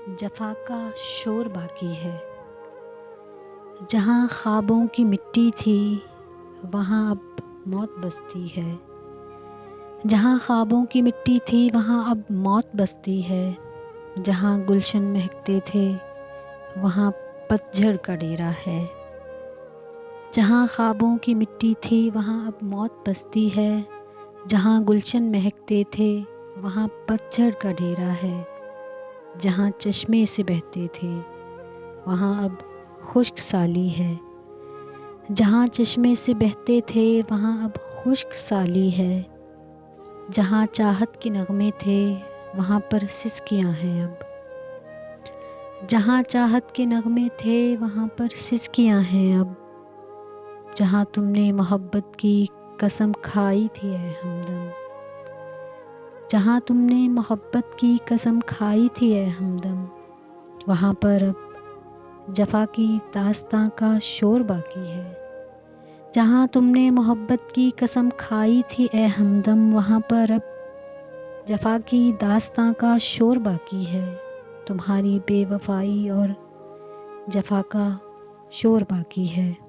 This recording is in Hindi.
जफ़ा का शोर बाकी है। जहाँ ख्वाबों की मिट्टी थी वहाँ अब मौत बसती है। जहाँ ख्वाबों की मिट्टी थी वहाँ अब मौत बसती है। जहाँ गुलशन महकते थे वहाँ पतझड़ का डेरा है। जहाँ ख्वाबों की मिट्टी थी वहाँ अब मौत बसती है। जहाँ गुलशन महकते थे वहाँ पतझड़ का डेरा है। जहाँ चश्मे से बहते थे वहाँ अब खुश्क साली है। जहाँ चश्मे से बहते थे वहाँ अब खुश्क साली है। जहाँ चाहत के नगमे थे वहाँ पर सिसकियाँ हैं अब। जहाँ चाहत के नगमे थे वहाँ पर सिसकियाँ हैं अब। जहाँ तुमने मोहब्बत की कसम खाई थी ए हमदम। जहाँ तुमने मोहब्बत की कसम खाई थी ए हमदम, वहाँ पर अब जफ़ा की दास्तां का शोर बाकी है। जहाँ तुमने मोहब्बत की कसम खाई थी ए हमदम, वहाँ पर अब जफ़ा की दास्तां का शोर बाकी है। तुम्हारी बेवफाई और जफ़ा का शोर बाकी है।